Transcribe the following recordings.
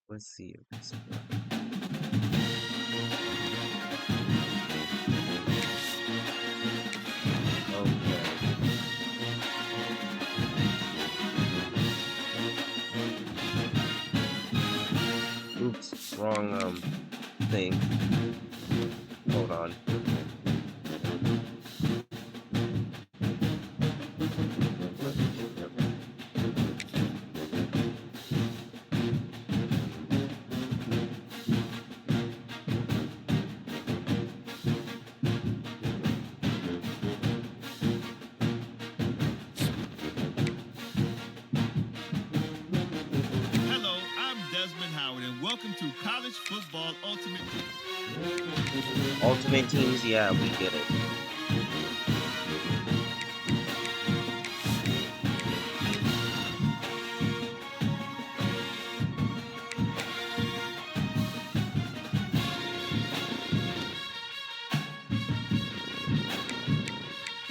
Let's see if this okay. Oops, wrong thing. Hold on. Hello, I'm Desmond Howard, and welcome to College Football Ultimate Team. Ultimate teams, yeah, we get it.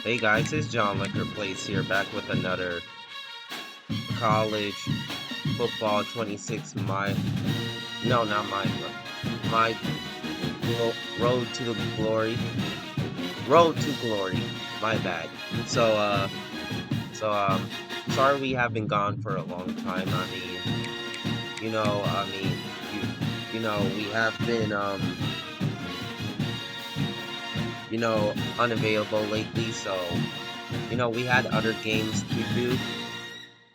Hey guys, it's John Liquor Place here, back with another college football 26 no, not my road to the glory, my bad. Sorry we have been gone for a long time. I mean, we have been, unavailable lately, so, we had other games to do.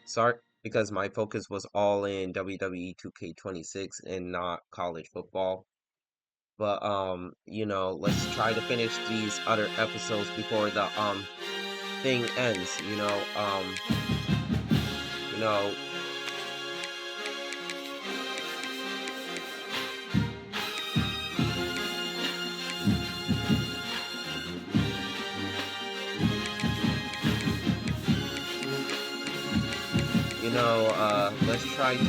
Sorry, because my focus was all in WWE 2K26 and not college football. But, let's try to finish these other episodes before the, thing ends, you know, let's try to,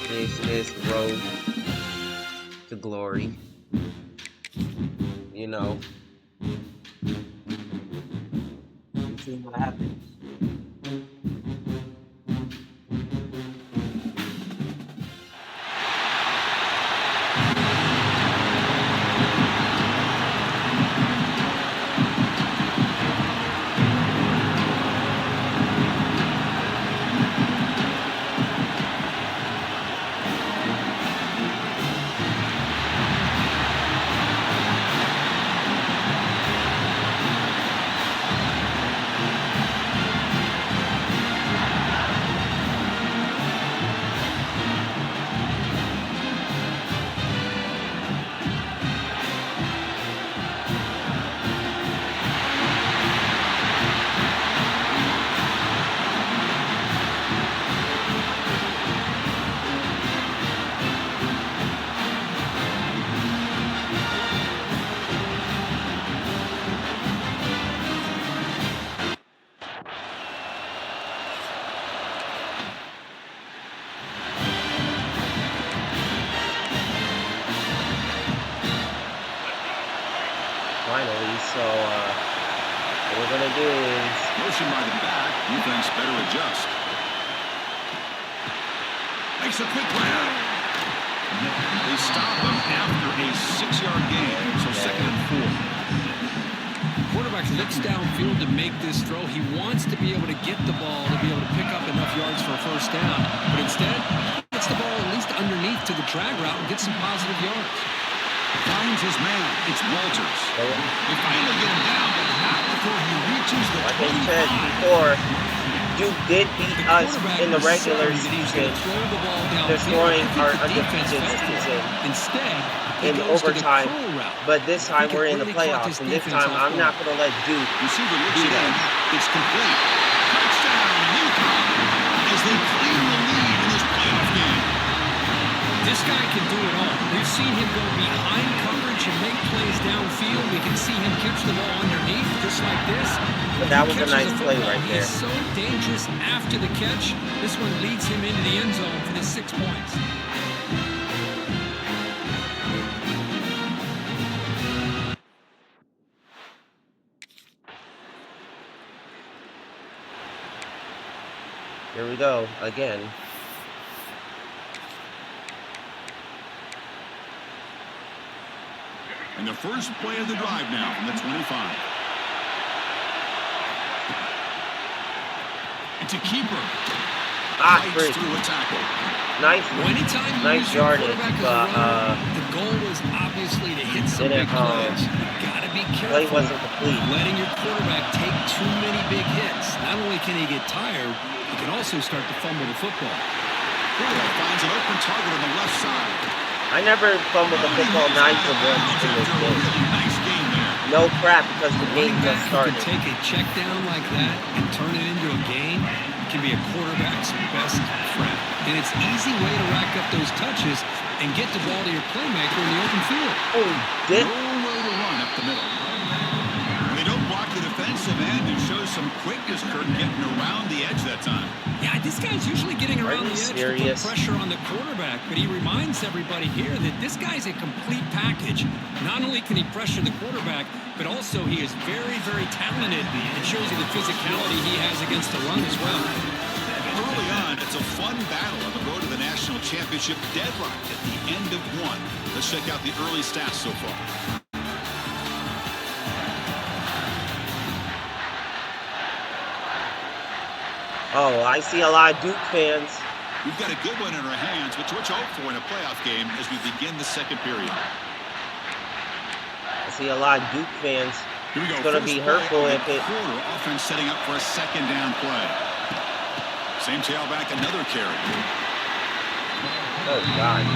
finish this road to glory, you know, and see what happens. Finally, so, what we're gonna do is... Motion by the back. Defense better adjust. Makes a quick run. They stop him after a 6-yard gain. So second and 4. Quarterback looks downfield to make this throw. He wants to be able to get the ball to be able to pick up enough yards for a first down. But instead, he gets the ball at least underneath to the drag route and gets some positive yards. Finds his man. It's Walters. They finally get him down, but not before he reaches the 25. Like I said before, Duke did beat us in the regular season, destroying our undefeated season in overtime. But this time we're in the playoffs, and this time I'm not going to let Duke beat us. It's complete. Touchdown, UConn, as they claim the lead in this playoff game. This guy can do it all. We've seen him go behind coverage and make plays downfield. We can see him catch the ball underneath, just like this. But that was a nice play right there. He's so dangerous after the catch. This one leads him into the end zone for the 6 points. Here we go, again. And the first play of the drive now from the 25. It's a keeper. Fights through a tackle. Nice yardage, but the goal was obviously to hit some big plays. You gotta be careful wasn't complete. Letting your quarterback take too many big hits. Not only can he get tired, he can also start to fumble the football. Julio finds an open target on the left side. I never fumbled the football 9 for once in this game. Nice game there. No crap, because the game just started. Take a check down like that and turn it into a game can be a quarterback's best friend. And it's an easy way to rack up those touches and get the ball to your playmaker in the open field. Oh, dip. No way to run up the middle. When they don't block the defensive end, it shows some quickness, Kurt, getting around the edge that time. Yeah, this guy's usually getting around the edge to put pressure on the quarterback, but he reminds everybody here that this guy's a complete package. Not only can he pressure the quarterback, but also he is very, very talented. It shows you the physicality he has against the run as well. Early on, it's a fun battle on the road to the national championship, deadlocked at the end of one. Let's check out the early stats so far. Oh, I see a lot of Duke fans. We've got a good one in our hands, which hope for in a playoff game as we begin the second period. I see a lot of Duke fans. Here we go. It's going to be hurtful if it... Quarter offense setting up for a second down play. Same tailback, another carry. Oh, God.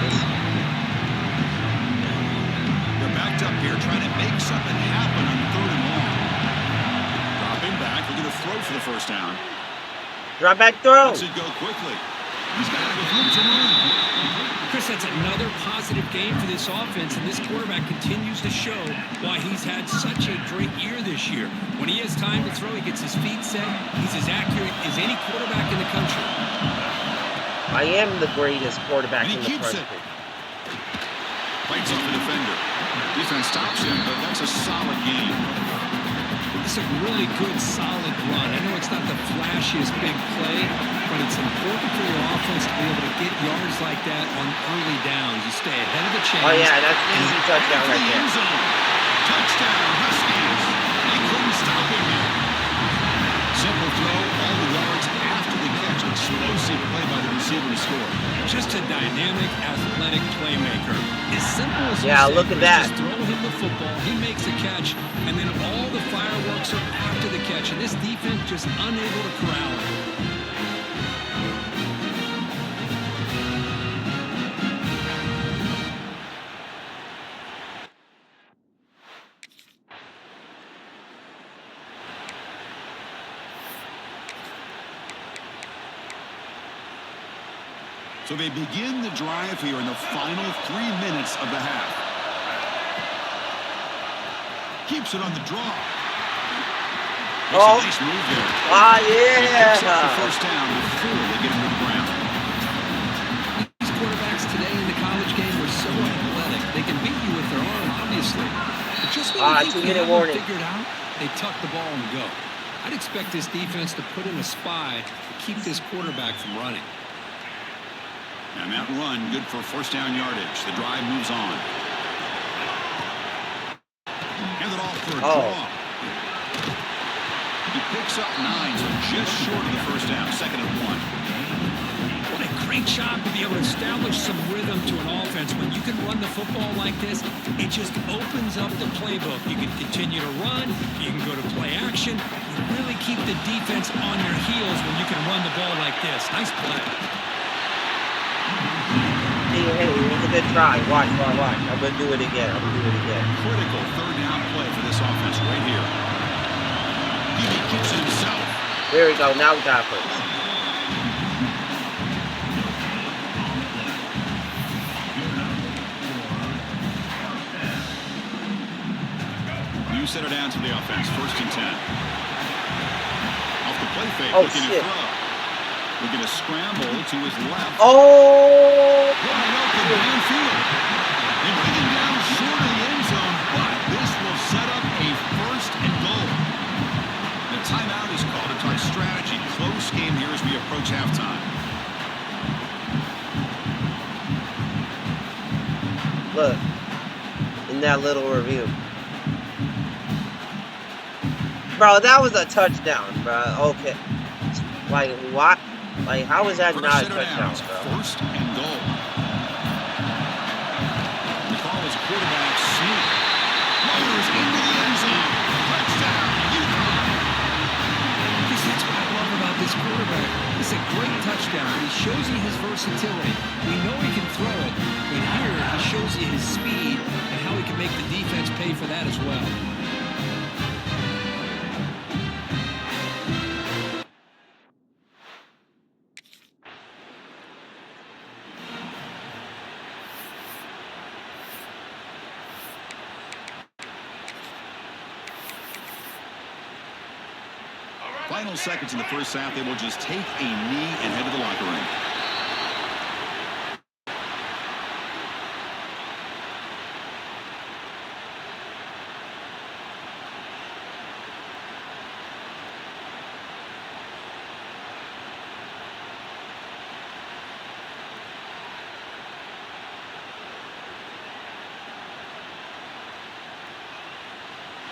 They're backed up here trying to make something happen on 3rd and long. Dropping back, looking to throw for the first down. Drop back throw. Let's it go quickly. He's got room to run. Chris, that's another positive game for this offense, and this quarterback continues to show why he's had such a great year this year. When he has time to throw, he gets his feet set. He's as accurate as any quarterback in the country. I am the greatest quarterback in the country. Fights off the defender. Defense stops him, but that's a solid game. It's a really good, solid run. I know it's not the flashiest big play, but it's important for your offense to be able to get yards like that on early downs. You stay ahead of the chains. Oh, yeah, that's an easy touchdown right there. Touchdown, Huskies. They couldn't stop him there. Simple throw, all the yards after the catch. Explosive play by the receiver to score. Just a dynamic, athletic playmaker. As simple as look at that. Just throw him the football, he makes a catch, and then all the fireworks are after the catch, and this defense just unable to corral it. So they begin the drive here in the final 3 minutes of the half. Keeps it on the draw. Makes a nice move there. Yeah. Picks up the first down before they get into the ground. These quarterbacks today in the college game are so athletic. They can beat you with their arm, obviously. But just when you think they have it figured out, they tuck the ball and go. I'd expect this defense to put in a spy to keep this quarterback from running. And that run, good for first down yardage. The drive moves on. Hand it off for a draw. He picks up 9, so just short of the first down. 2nd and 1. What a great job to be able to establish some rhythm to an offense. When you can run the football like this, it just opens up the playbook. You can continue to run. You can go to play action. You really keep the defense on your heels when you can run the ball like this. Nice play. Hey, it was a good try. Watch. I'm going to do it again. Critical 3rd down play for this offense right here. He keeps it himself. There we go. Now we got first. You set it down to the offense. 1st and 10. Off the play fake. Looking to throw. Looking to scramble to his left. Oh! Wide open downfield. They bring him down short of the end zone, but this will set up a 1st and goal. The timeout is called to talk strategy. Close game here as we approach halftime. Look, in in that little review. Bro, that was a touchdown, bro. Okay. Like, what? Like, how is that First not a set of touchdown, downs, bro? first and goal. The call is quarterback sneak. Motors into the end zone. Touchdown, UConn. Because that's what I love about this quarterback. It's a great touchdown. He shows you his versatility. We know he can throw it, but here he shows you his speed and how he can make the defense pay for that as well. Final seconds in the first half, they will just take a knee and head to the locker room.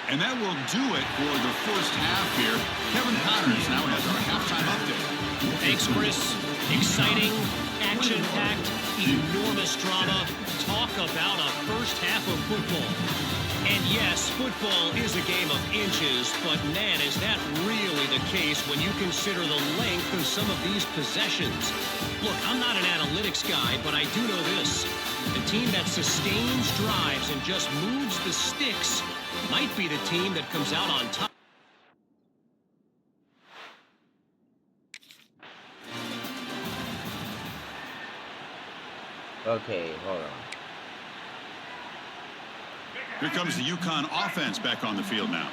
And that will do it for the first half here. Kevin Connors now has our halftime update. Thanks, Chris. Exciting, action-packed, enormous drama. Talk about a first half of football. And yes, football is a game of inches, but man, is that really the case when you consider the length of some of these possessions. Look, I'm not an analytics guy, but I do know this. The team that sustains drives and just moves the sticks might be the team that comes out on top. Okay, hold on. Here comes the UConn offense back on the field now.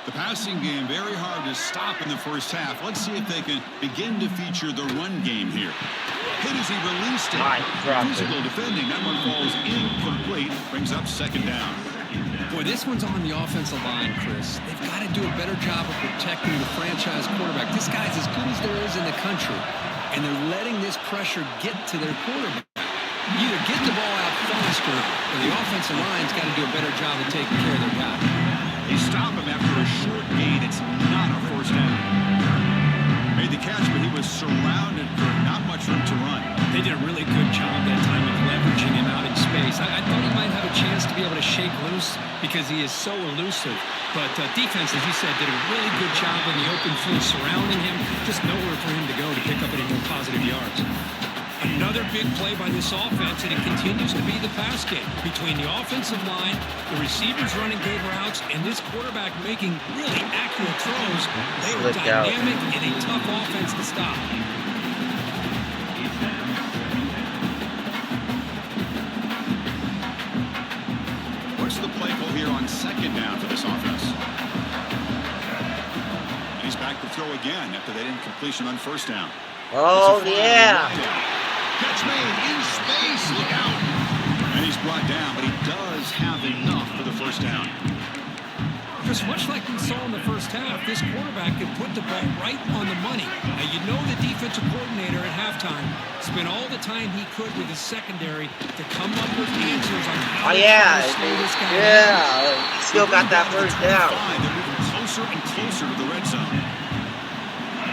The passing game very hard to stop in the first half. Let's see if they can begin to feature the run game here. Hit as he released it. Physical defending. That one falls incomplete. Brings up second down. Boy, this one's on the offensive line, Chris. They've got to do a better job of protecting the franchise quarterback. This guy's as good as there is in the country, and they're letting this pressure get to their quarterback. You either get the ball out faster, or the offensive line's got to do a better job of taking care of their guy. They stop him after a short gain. It's not a first down. Made the catch, but he was surrounded for not much room to run. They did a really good job that time of leveraging him out in space. I thought he might have a chance to be able to shake loose because he is so elusive. But defense, as you said, did a really good job in the open field surrounding him. Just nowhere for him to go to pick up any more positive yards. Another big play by this offense, and it continues to be the pass game. Between the offensive line, the receivers running good routes, and this quarterback making really accurate throws, they are dynamic and a tough offense to stop. What's the play call here on second down for this offense? And he's back to throw again after that incompletion on first down. Oh, yeah. Catch made in space. Look out. And he's brought down, but he does have enough for the first down. Just much like we saw in the first half, this quarterback can put the ball right on the money. Now, you know the defensive coordinator at halftime spent all the time he could with his secondary to come up with answers on how to slow this guy down. He still got that first down. They're moving closer and closer to the red zone.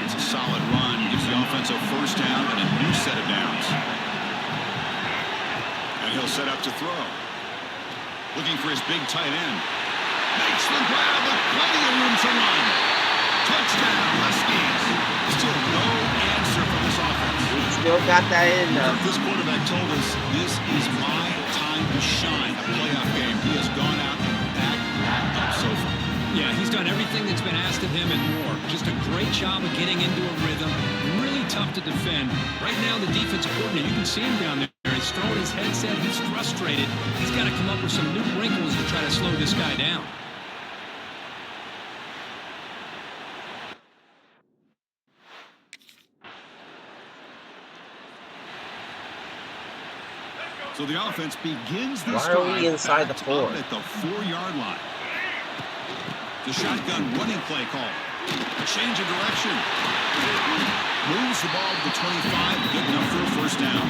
It's a solid run. Gives the offense a first down and a new set of downs. And he'll set up to throw. Looking for his big tight end. Makes the grab with plenty of room to run. Touchdown, Huskies. Still no answer from this offense. Still got that in there. This quarterback told us this is my time to shine. A playoff game. He has gone out and backed that up so far. Yeah, he's done everything that's been asked of him and more. Just a great job of getting into a rhythm. Really tough to defend. Right now, the defensive coordinator, you can see him down there. He's throwing his headset. He's frustrated. He's got to come up with some new wrinkles to try to slow this guy down. So the offense begins this drive. Why are we inside the 4? At the 4-yard line. The shotgun running play call. A change of direction. Moves the ball to the 25. Good enough for a first down.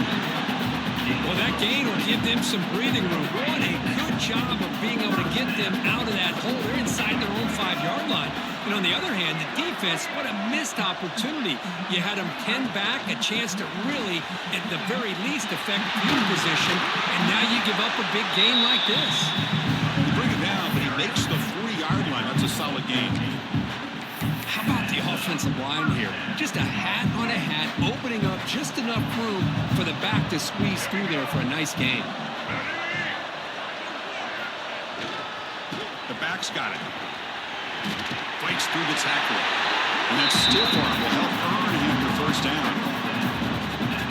Well, that gain will give them some breathing room. What a good job of being able to get them out of that hole. They're inside their own 5-yard line. And on the other hand, the defense, what a missed opportunity. You had them 10 back, a chance to really, at the very least, affect field position. And now you give up a big gain like this. You bring it down, but he makes the 3-yard line. That's a solid gain. How about the offensive line here? Just a hat on a hat, opening up just enough room for the back to squeeze through there for a nice gain. The back's got it. Breaks through the tackle. And that stiff arm will help earn him the first down.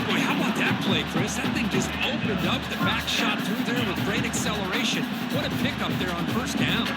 Boy, how about that play, Chris? That thing just opened up. The back shot through there with great acceleration. What a pickup there on first down.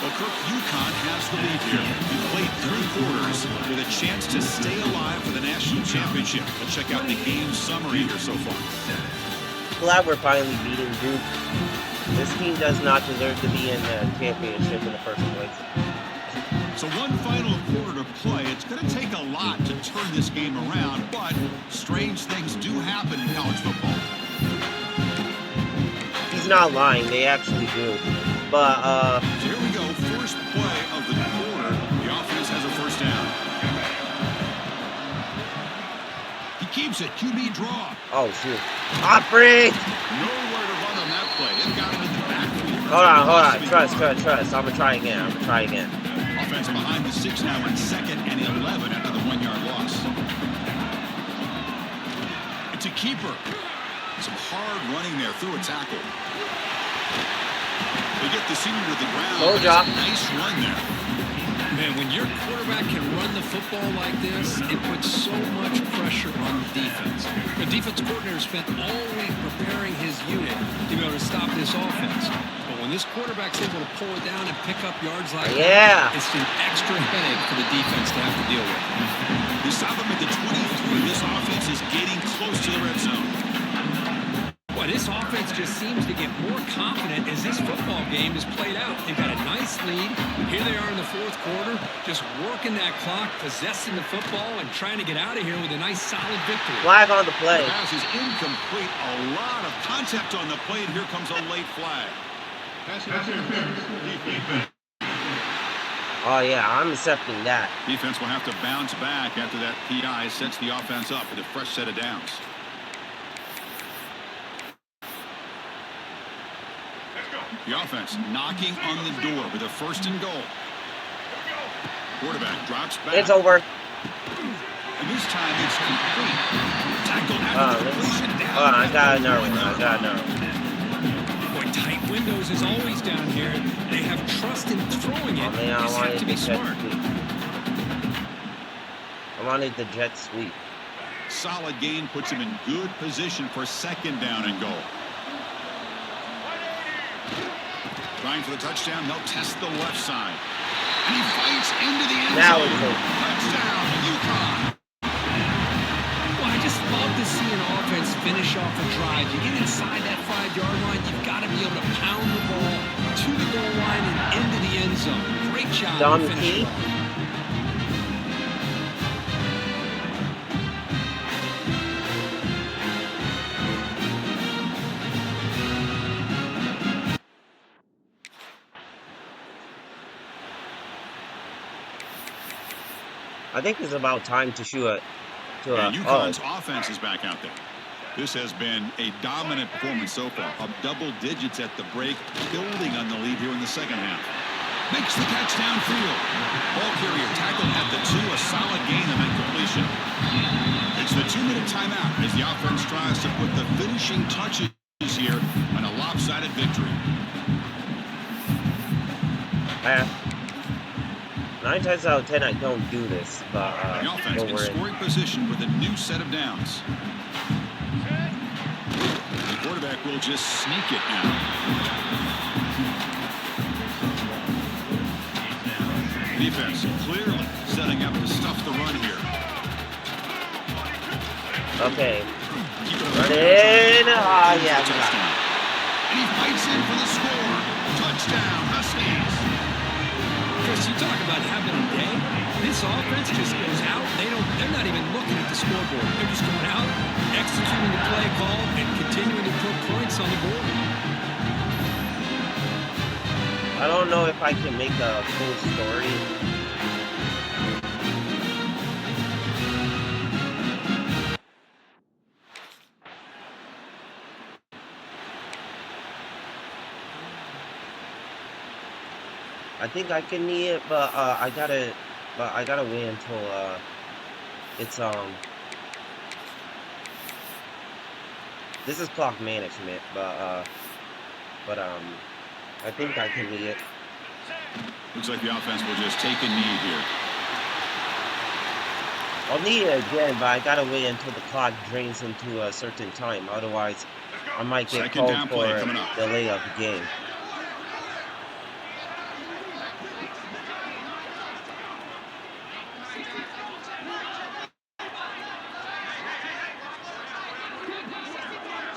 Well, Kirk, UConn has the lead here. He played 3 quarters with a chance to stay alive for the national championship. Let's check out the game summary here so far. Glad we're finally beating Duke. This team does not deserve to be in the championship in the first place. So one final quarter to play. It's going to take a lot to turn this game around, but strange things do happen in college football. He's not lying. They actually do. But, So here we go. First play of the quarter. The offense has a first down. He keeps it. QB draw. oh, shoot. Opry! Nowhere to run on that play. They got him in the backfield. Hold on. Trust. I'm going to try again. Offense behind the 6 now in 2nd and 11 after the 1-yard loss. It's a keeper. Some hard running there through a tackle. They get the senior to the ground. Good job. Nice run there. Man, when your quarterback can run the football like this, it puts so much pressure on the defense. The defense coordinator spent all week preparing his unit to be able to stop this offense. But when this quarterback's able to pull it down and pick up yards like that, it's an extra headache for the defense to have to deal with. They stop him at the 23. This offense is getting close to the red zone. Well, this offense just seems to get more confident as this football game is played out. They've got a nice lead. Here they are in the 4th quarter, just working that clock, possessing the football, and trying to get out of here with a nice, solid victory. Flag on the play. The pass is incomplete. A lot of contact on the play, and here comes a late flag. Oh, yeah, I'm accepting that. Defense will have to bounce back after that PI sets the offense up with a fresh set of downs. The offense knocking on the door with a 1st and goal. Quarterback drops back. It's over. And this time it's complete. Tackle after the completion. I got another one. Boy, tight windows as always down here. They have trust in throwing it. They just have to be smart. I wanted the jet sweep. Solid gain puts him in good position for 2nd down and goal. Trying for the touchdown, they'll test the left side. And he fights into the end zone. Touchdown, UConn. Well, I just love to see an offense finish off a drive. You get inside that 5-yard line, you've got to be able to pound the ball to the goal line and into the end zone. Great job to finish it off. I think it's about time to shoot And UConn's offense is back out there. This has been a dominant performance so far. Up double digits at the break, building on the lead here in the 2nd half. Makes the catch downfield. Ball carrier tackled at the 2, a solid gain on that completion. It's the 2-minute timeout as the offense tries to put the finishing touches here on a lopsided victory. 9 times out of 10, I don't do this, but the offense in scoring position with a new set of downs. The quarterback will just sneak it now. Defense clearly setting up to stuff the run here. Okay. Keep it Run in. Ah, Into yeah, the we got it. touchdown. And he fights in for the score. Touchdown, Huskies. Chris, you talk about having a day. This offense just goes out. They're not even looking at the scoreboard. They're just going out, executing the play call, and continuing to put points on the board. I don't know if I can make a full story. I think I can need it, but I gotta wait until it's this is clock management, but I think I can need it. Looks like the offense will just take a knee here. I'll need it again, but I gotta wait until the clock drains into a certain time. Otherwise, I might get Second called down for play coming up. delay of the game.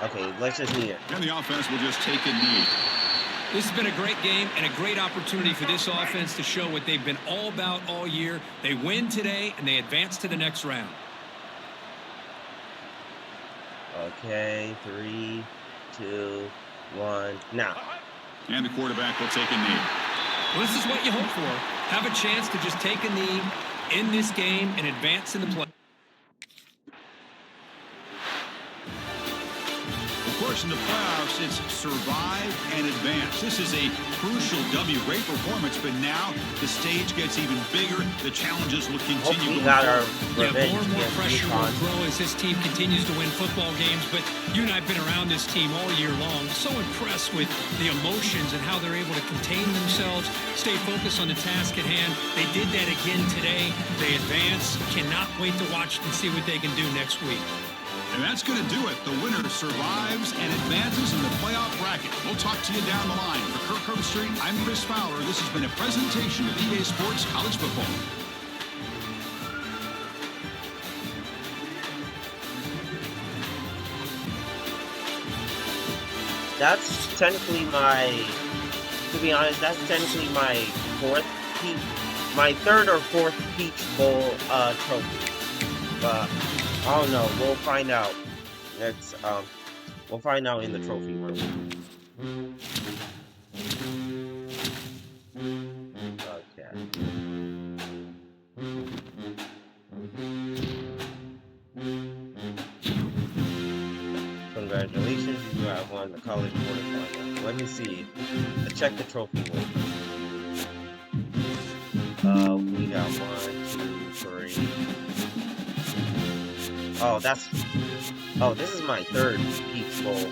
Okay, let's just knee it. And the offense will just take a knee. This has been a great game and a great opportunity for this offense to show what they've been all about all year. They win today, and they advance to the next round. Okay, 3, 2, 1, now. And the quarterback will take a knee. Well, this is what you hope for. Have a chance to just take a knee in this game and advance in the play. Of course, in the playoffs, it's survive and advance. This is a crucial W. Great performance, but now the stage gets even bigger. The challenges will continue. Hopefully going got our forward. Yeah, revenge more and more against pressure will UConn. grow as this team continues to win football games. But you and I have been around this team all year long. So impressed with the emotions and how they're able to contain themselves, stay focused on the task at hand. They did that again today. They advance. Cannot wait to watch and see what they can do next week. And that's going to do it. The winner survives and advances in the playoff bracket. We'll talk to you down the line. For Kirk Herbstreit, I'm Chris Fowler. This has been a presentation of EA Sports College Football. That's technically to be honest, that's technically my third or fourth Peach Bowl trophy. But I don't know. We'll find out. We'll find out in the trophy room. Okay. Congratulations, you have won the college quarterfinals. Let me see. Let's check the trophy room. We got 1, 2, 3. Oh, this is my third Peach Bowl.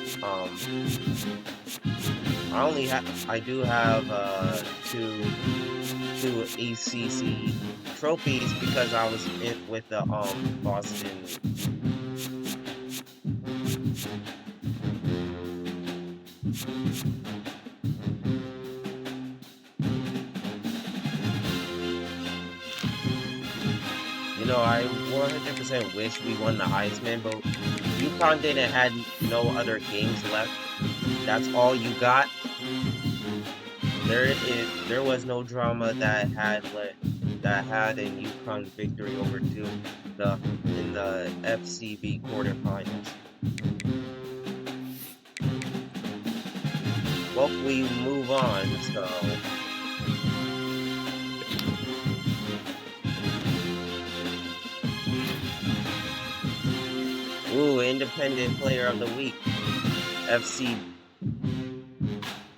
I do have two ACC trophies because I was with the Boston. You know, I 100% wish we won the Heisman, but UConn didn't had no other games left. That's all you got. There was no drama that had an UConn victory over Duke in the FCB quarterfinals. Well, we move on, so. Ooh, Independent Player of the Week. FC.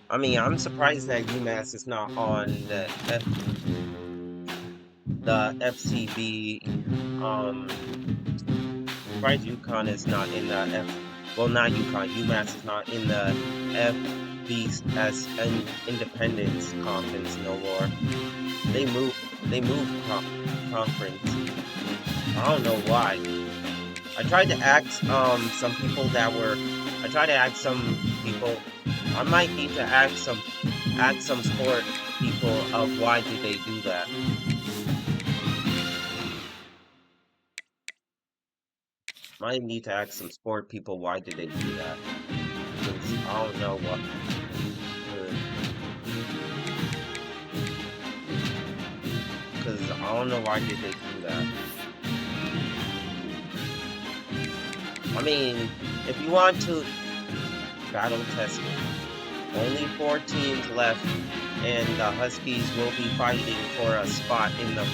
I mean, I'm surprised that UMass is not on the FCB. Surprised UConn is not in the well, not UConn. UMass is not in the FBS an Independence Conference no more. They moved conference. I don't know why. I tried to ask some people. I might need to ask some sport people of why did they do that. Might need to ask some sport people why did they do that. Because I don't know what. Because I don't know why did they do that. I mean, if you want to battle test it, only 4 teams left, and the Huskies will be fighting for a spot in the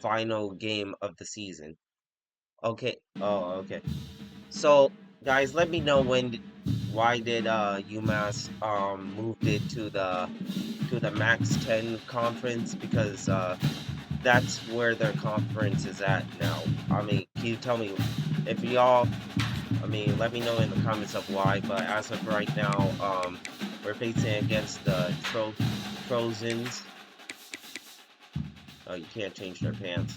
final game of the season. Okay. Oh, okay. So, guys, let me know why did UMass moved it to the Max 10 conference, because that's where their conference is at now. I mean, can you tell me if y'all, I mean, let me know in the comments of why, but as of right now, we're facing against the Trojans. Oh, you can't change their pants.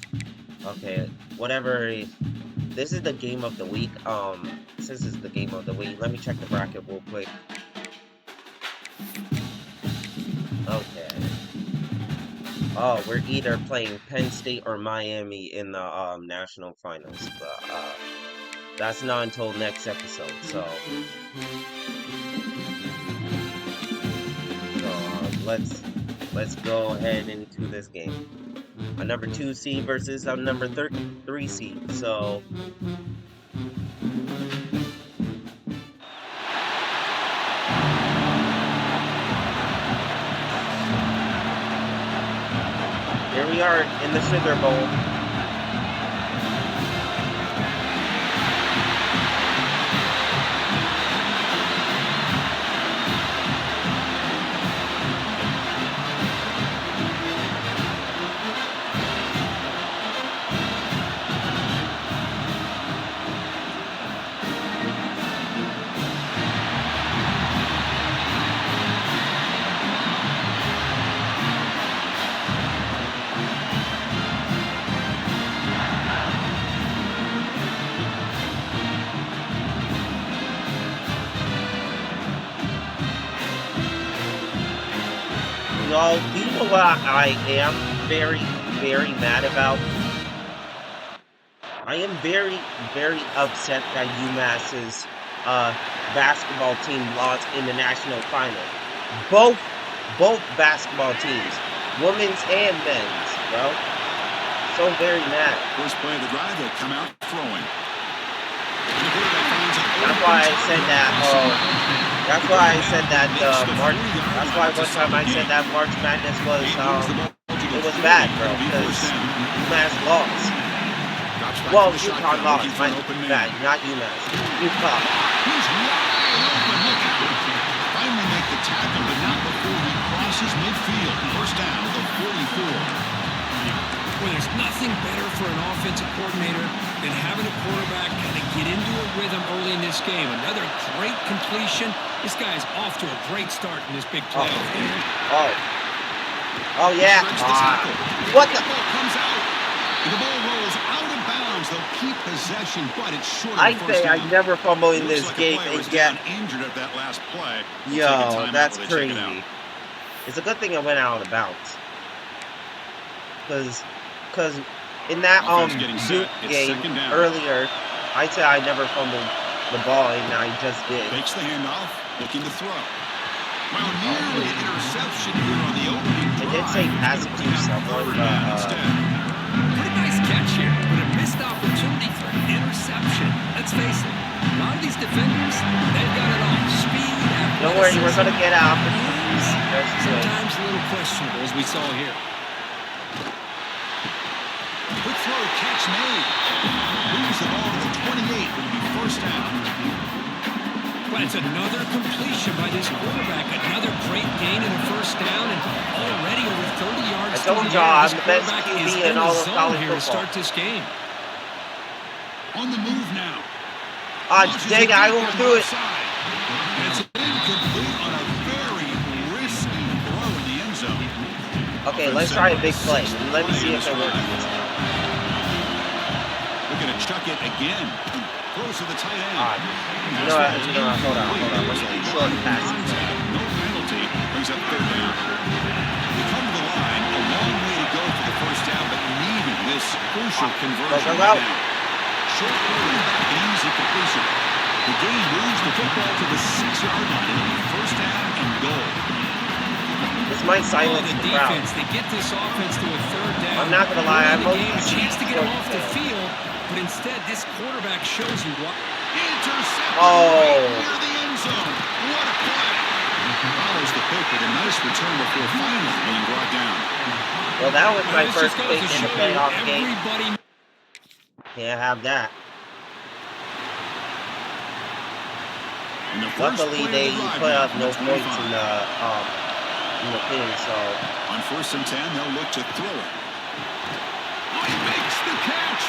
Okay, whatever. This is the game of the week. Since it's the game of the week, let me check the bracket real quick. Okay. Oh, we're either playing Penn State or Miami in the national finals, but that's not until next episode. So let's go ahead into this game. A number 2 seed versus a number 3 seed. So here we are in the Sugar Bowl. Y'all, do you know what I am very, very mad about? I am very, very upset that UMass's basketball team lost in the national final. Both basketball teams, women's and men's, bro. So very mad. First play of the drive, they'll come out throwing. That's why I said that. That's why I said that March. That's why one time I said that March Madness was it was bad, bro, because UMass lost. Well, UConn lost. Bad, not UMass. UConn. Finally make the tackle, but not before he crosses midfield. First down, the 44. Well, there's nothing better for an offensive coordinator than having a quarterback kind of get into a rhythm early in this game. Another great completion. This guy's off to a great start in this big playoff game. Oh yeah. What the? Ball comes out. The ball rolls out of bounds. They'll keep possession, but it's short. I say I never fumble in this game and get injured at that last play. Yo, that's crazy. It's a good thing I went out of bounds. Because in that Duke game earlier, I said I never fumbled the ball, and I just did. Makes the handoff, looking to throw. Well, nearly an interception here on the opening drive. It did say pass it to someone, but pretty nice catch here, but a missed opportunity for an interception. Let's face it, a lot of these defenders, they've got it all. Speed, don't worry, we're gonna get out. Sometimes a little questionable, as we saw here. Quick throw, catch made. Moves the ball to the 28. It'll be first down. Well, it's another completion by this quarterback. Another great gain in a first down, and already over 30 yards. I told you, I'm the best QB in all of college here football. To start this game. On the move now. Dang, I overthrew it. And it's incomplete on a very risky throw in the end zone. Okay, let's try a big play. Let me see if it works. We're going to chuck it again. Close to the tight end. Hold on. Let's do short passes. No penalty. Brings up third down. They come to the line. A long way to go for the first down, but needing this crucial conversion right now. Short quarterback, easy the game moves the football to the 6-yard line. It'll be first down and goal. This might silence the the crowd. defense, they get this offense to a third down. I'm not gonna lie, I'm the game, a mostly chance to get him off the fan. field, but instead this quarterback shows you what. Intercepted Oh. right near the end zone. What a play. Follows the pick with a nice return before finally being brought down. Well, that was my This first just goes pick to in the show you playoff game. everybody. Can't have that. And the first Luckily, play they of the drive put now up from no the points 25. in the thing, so On 1st and 10, they'll look to throw it. Oh, he makes the catch.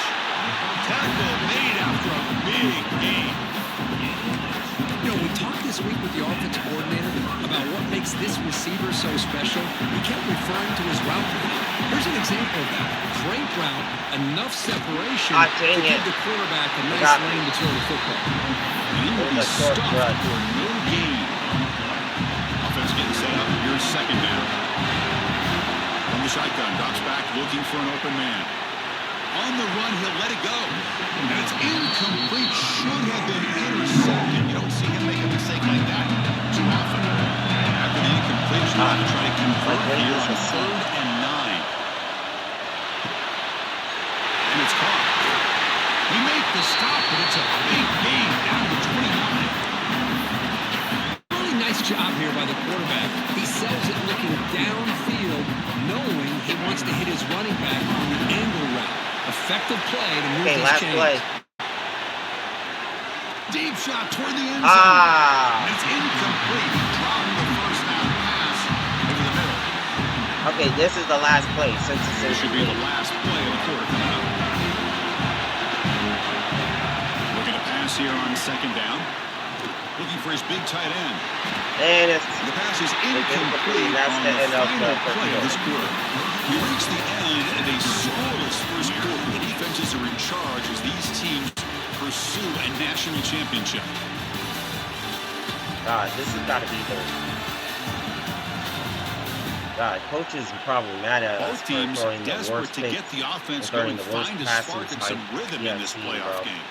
Tackle made after a big gain. You know, we talked this week with the offensive coordinator about what makes this receiver so special. We kept referring to his route. Here's an example of that. Great route, enough separation Ah, to dang give it. the quarterback a nice Got me. lane to throw the football. And he will be There's a short stuffed run. for no gain. Offense getting set up. Here's second down. From the shotgun, drops back looking for an open man. On the run, he'll let it go. And it's incomplete. Should have been intercepted. You don't see him make a mistake like that too often. After the incompletion, to try to convert my here goodness, on I see. 3rd and 9. And it's caught. He made the stop, but it's a big gain down to 29. Really nice job here by the quarterback. He sells it looking downfield, knowing he wants to hit his running back on the angle route. Effective play to move okay, his last chains. play. Deep shot toward the end zone. Ah. And it's incomplete. He dropped the first down pass over the middle. Okay, this is the last play since it's This should be the last play of the quarter coming up. Looking to pass here on 2nd down. Looking for his big tight end. and it's The pass is incomplete. incomplete That's on the the end of final the play of quarter. this quarter. We reach the end of a scoreless first quarter. The defenses are in charge as these teams pursue a national championship. God, this has got to be the. God, coaches are probably mad at us Both for teams throwing the desperate worst to picks get the offense and throwing going, the worst find a passes spark and some I've rhythm in this seen, playoff bro. game.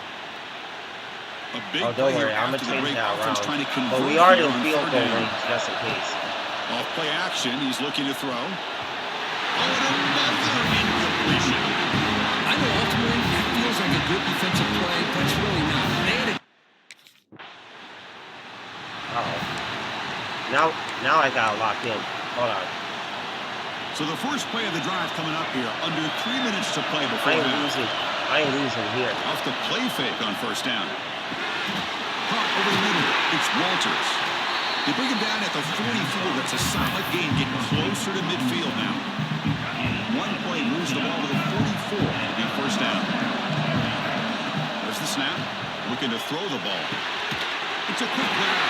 A big Oh, play don't here worry, I'm gonna after the change break. that Offense around. trying to convert But we are here in on field 3rd goal down. range just in case. Off play action, he's looking to throw. Oh, and another incompletion. I know ultimately that feels like a good defensive play, but it's really not. They had a Now I got locked in. Hold on. So the first play of the drive coming up here, under 3 minutes to play before I ain't half. losing. I ain't losing here. Off the play fake on 1st down. Caught over the middle. It's Walters. They bring him down at the 44. That's a solid gain, getting closer to midfield now. One play moves the ball to the 44. It'll be 1st down. There's the snap. Looking to throw the ball. It's a quick grab.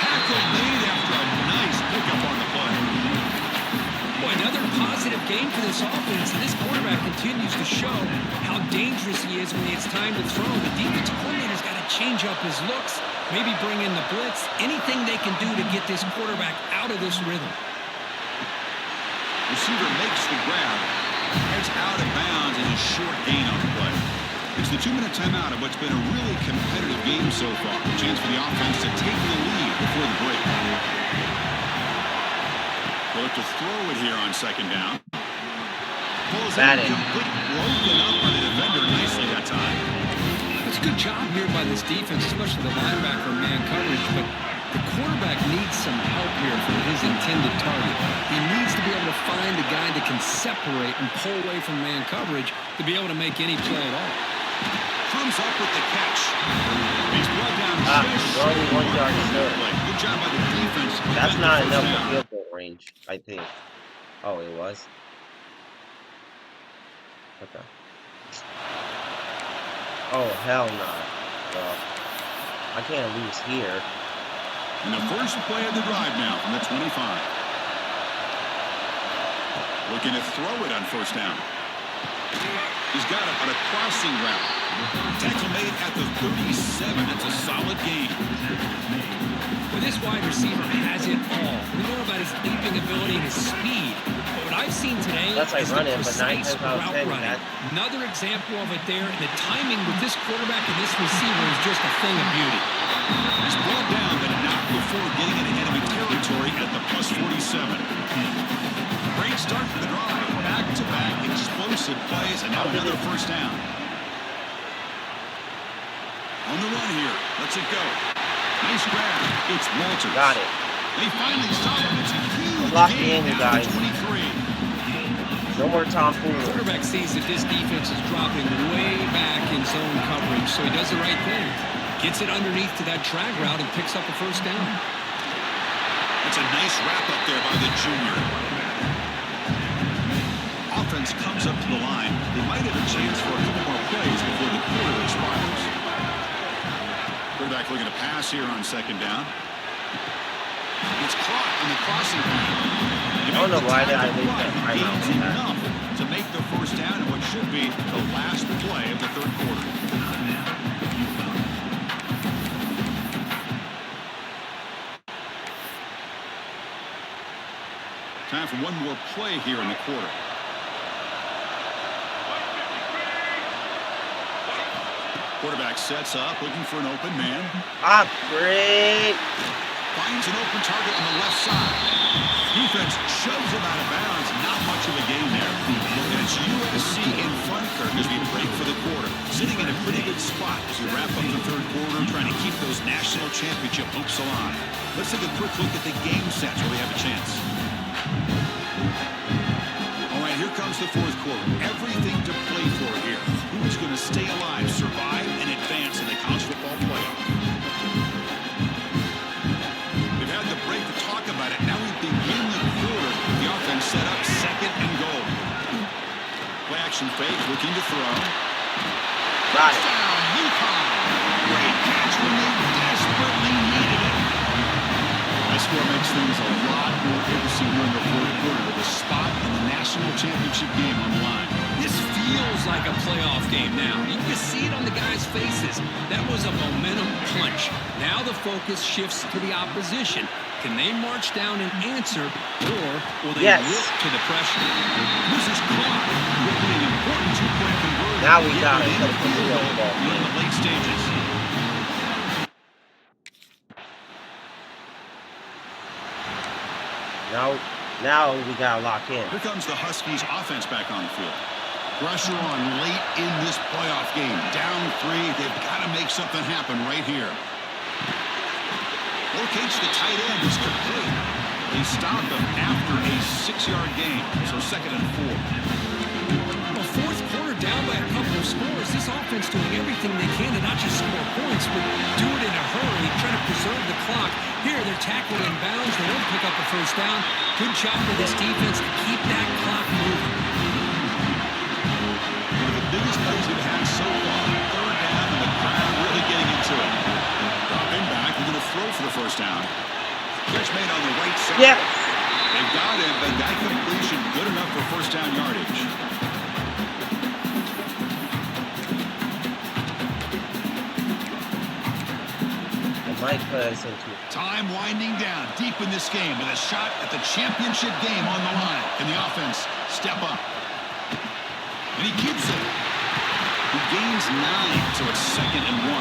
Tackle made after a nice pickup on the play. Boy, another positive game for this offense, and this quarterback continues to show how dangerous he is when it's time to throw. The defensive coordinator's got to change up his looks, maybe bring in the blitz, anything they can do to get this quarterback out of this rhythm. Receiver makes the grab. It's out of bounds and a short gain on the play. It's the 2-minute timeout of what's been a really competitive game so far. A chance for the offense to take the lead before the break. They'll look to throw it here on 2nd down. Pulls Batted. incomplete, broken up by the defender nicely that time. It's a good job here by this defense, especially the linebacker man coverage, but the quarterback needs some help here from his intended target. He needs to be able to find a guy that can separate and pull away from man coverage to be able to make any play at all. Comes up with the catch. He's brought down just we're only 1 yard short. Good job by the defense. That's Defend the not first enough down. for field goal range, I think. Oh, it was? Okay. Oh, hell no. Well, I can't lose here. And the first play of the drive now from the 25. Looking to throw it on 1st down. He's got it on a crossing route. Tackle made at the 37. That's a solid gain. Well, this wide receiver has it all. We know about his leaping ability and his speed. But what I've seen today That's like is the running, but 9 precise times out of route 10, running. that Another example of it there. And the timing with this quarterback and this receiver is just a thing of beauty. He's brought down, but not before getting into enemy territory at the plus 47. Great start for the drive. Back-to-back explosive plays, and now another first down. On the run here. Let's it go. Nice grab. It's Walters. got it. They finally stop him. It's a huge Lock me gain in, you down guys. to 23. No more Tom Poole. Quarterback sees that this defense is dropping way back in zone coverage, so he does the right thing. Gets it underneath to that drag route and picks up a first down. That's a nice wrap up there by the junior. Offense comes up to the line. They might have a chance for a couple more plays before the quarter expires. Quarterback looking to pass here on second down. It's caught on the crossing path. I don't know why did I leave that timeout Gains on that. enough to make the first down in what should be the last play of the third quarter. Time for one more play here in the quarter. Quarterback sets up, looking for an open man. Great. Finds an open target on the left side. Defense shoves him out of bounds. Not much of a gain there. And it's USC in front, Kirk, as we break for the quarter. Sitting in a pretty good spot as we wrap up the third quarter, trying to keep those national championship hopes alive. Let's take a quick look at the game sets where we have a chance. All right, here comes the fourth quarter. Everything to play for here. Who's going to stay alive, survive, and advance in the college football playoff? We've had the break to talk about it. Now we begin the quarter. The offense set up second and goal. Play action fake, looking to throw. Got it. Touchdown, UConn. Great catch when they desperately needed it. That score makes things a lot more interesting during the fourth quarter with a spot in the national championship game on the line. This feels like a playoff game now. You can see it on the guys' faces. That was a momentum punch. Now the focus shifts to the opposition. Can they march down and answer, or will they look to the pressure? This is caught. Will be an important two-point conversion. Now we got it. In the field goal in the late stages. Now we gotta lock in. Here comes the Huskies offense back on the field. Pressure on late in this playoff game. Down 3. They've got to make something happen right here. Locates the tight end. Is complete. They stop him after a 6-yard gain. So second and 4. A fourth quarter down by a couple of scores. This offense doing everything they can to not just score points, but do it in a hurry, trying to preserve the clock. Here, they're tackling in bounds. They don't pick up a first down. Good job for this defense to keep that clock moving. One of the biggest plays we've had so far. Third down, and the crowd really getting into it. Dropping back, we're going to throw for the first down. Catch made on the right side. Yes. They got him, but that completion good enough for first down yardage. Might put us into Time winding down deep in this game with a shot at the championship game on the line. Can the offense step up? And he keeps it. He gains 9, so it's second and 1.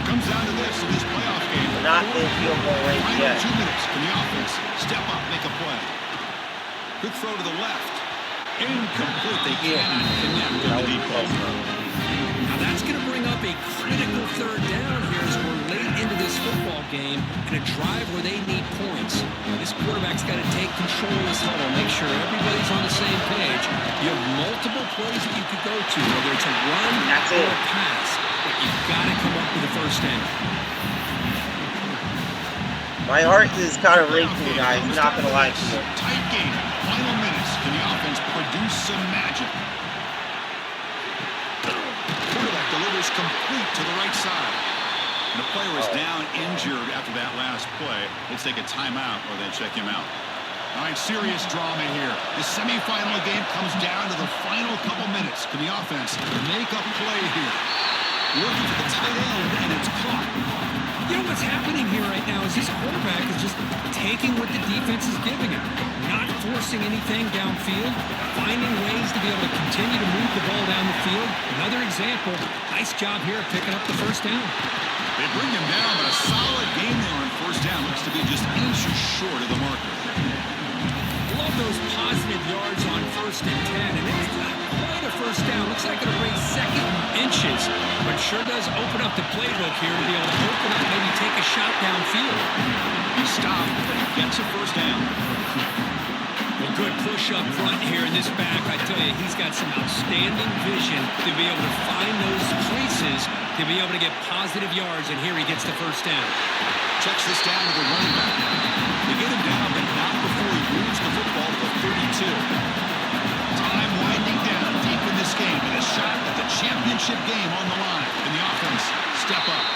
Comes down to this in this playoff game. We're not in field goal range Final yet. 2 minutes. Can the offense step up, make a play? Good throw to the left. Incomplete. They cannot connect with the deep ball. Now that's going to bring up a critical third down here as we're late into this football game and a drive where they need points. This quarterback's got to take control of this huddle, make sure everybody's on the same page. You have multiple plays that you could go to, whether it's a run or a pass, but you've got to come up with the first down. My heart is kind of racing, guys. I'm not gonna lie to you. Tight game. Final minutes. Can the offense produce some magic? Quarterback delivers complete to the right side. And the player is down injured after that last play. Let's take a timeout or they check him out. All right, serious drama here. The semifinal game comes down to the final couple minutes. Can the offense make a play here? Looking for the tight end, and it's caught. You know what's happening here right now is this quarterback is just taking what the defense is giving him, not forcing anything downfield, finding ways to be able to continue to move the ball down the field. Another example, nice job here picking up the first down. They bring him down, but a solid game there on first down. Looks to be just inches short of the marker. Love those positive yards on 1st and 10, and it's not quite a first down. Looks like it'll bring 2nd inches, but sure does open up the playbook here to be able to open up, maybe take a shot downfield. He stopped, but he gets a first down. Well, good push up front here in this back. I tell you, he's got some outstanding vision to be able to find those places to be able to get positive yards, and here he gets the first down. Checks this down to the running back. They get him down, but not before he moves the football to the 32. Time winding down deep in this game, and a shot at the championship game on the line. And the offense step up.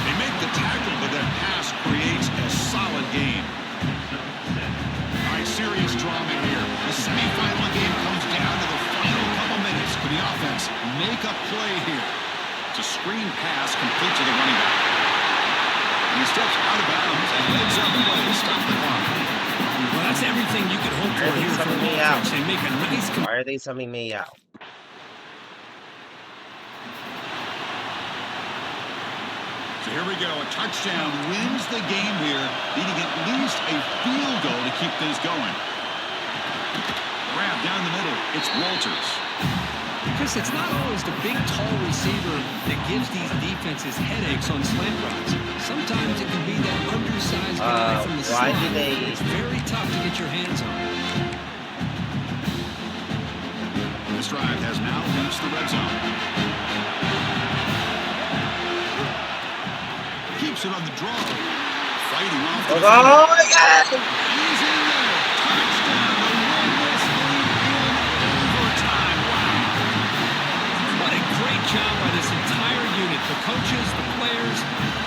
They make the tackle, but that pass creates a solid game. All right, serious drama here. The semifinal game comes down to the final couple minutes. Can the offense make a play here? It's a screen pass complete to the running back. And he steps out of bounds and legs up play to stop the clock. Well, that's everything you could hope for here from the offense. They make a nice... Why are they subbing me out? So here we go. A touchdown wins the game here, needing at least a field goal to keep things going. Grab down the middle. It's Walters. Chris, it's not always the big, tall receiver that gives these defenses headaches on slant routes. Sometimes it can be that undersized guy from the slot. It's very tough to get your hands on. This drive has now reached the red zone. Keeps it on the draw. Fighting off the Oh my God! He's in there. Touchdown to win this lead in overtime. Wow. What a great job by this entire unit. The coaches, the players,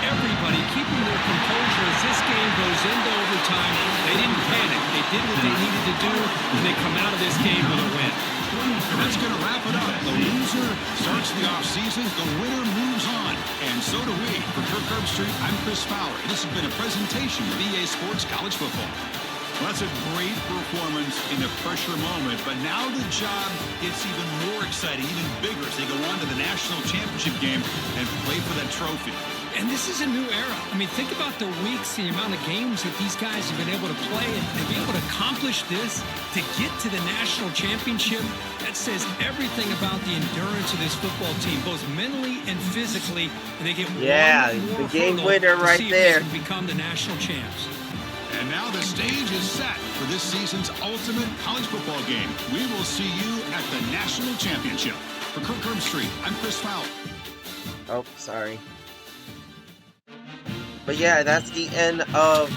everybody keeping their composure as this game goes into overtime. They didn't panic. They did what they needed to do, and they come out of this game with a win. And that's going to wrap it up. The loser starts the offseason. The winner moves on. And so do we. For Kirk Herbstreit, I'm Chris Fowler. This has been a presentation of EA Sports College Football. Well, that's a great performance in the pressure moment. But now the job gets even more exciting, even bigger as they go on to the national championship game and play for that trophy. And this is a new era. I mean, think about the weeks, the amount of games that these guys have been able to play and be able to accomplish this, to get to the national championship. That says everything about the endurance of this football team, both mentally and physically. And they get one more the game hurdle winner to right see if there. they can become the national champs. And now the stage is set for this season's ultimate college football game. We will see you at the national championship. For Kirk Herbstreit, I'm Chris Fowler. Oh, sorry. But yeah, that's the end of,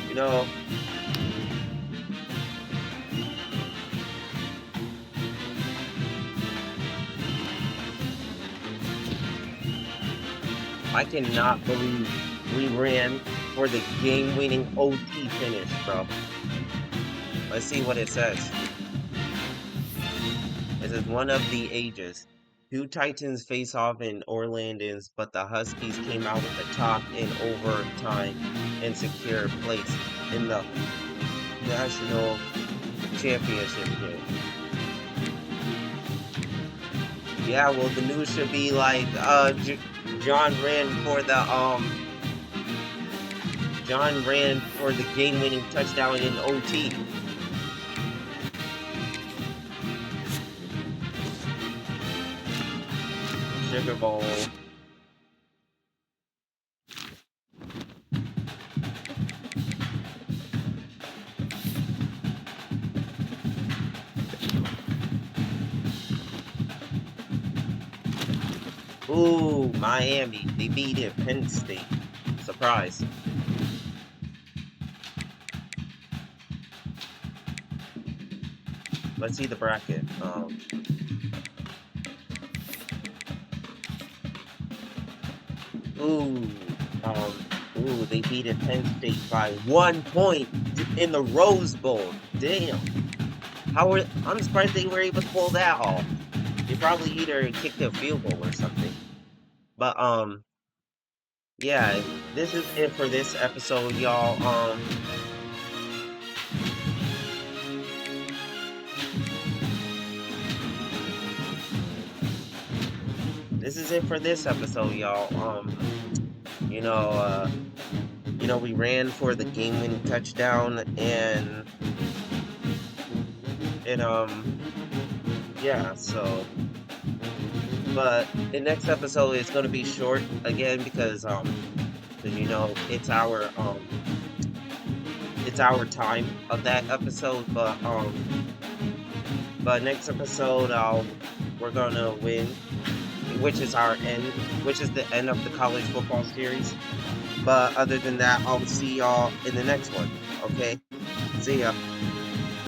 you know, I cannot believe we ran for the game-winning OT finish, bro. Let's see what it says. It says one of the ages. 2 Titans face off in Orlandans, but the Huskies came out with the top in overtime and secured place in the national championship game. Yeah, well, the news should be like, John ran for the game-winning touchdown in OT. Sugar Bowl. Ooh, Miami. They beat it. Penn State. Surprise. Let's see the bracket. They beat Penn State by 1 point in the Rose Bowl. Damn. I'm surprised they were able to pull that off. He probably either kicked a field goal or something. But yeah, this is it for this episode, y'all. This is it for this episode, y'all. You know, uh, we ran for the game-winning touchdown, and yeah. So, but the next episode is gonna be short again because it's our time of that episode. But next episode, we're gonna win, which is the end of the college football series. But other than that, I'll see y'all in the next one. Okay? See ya.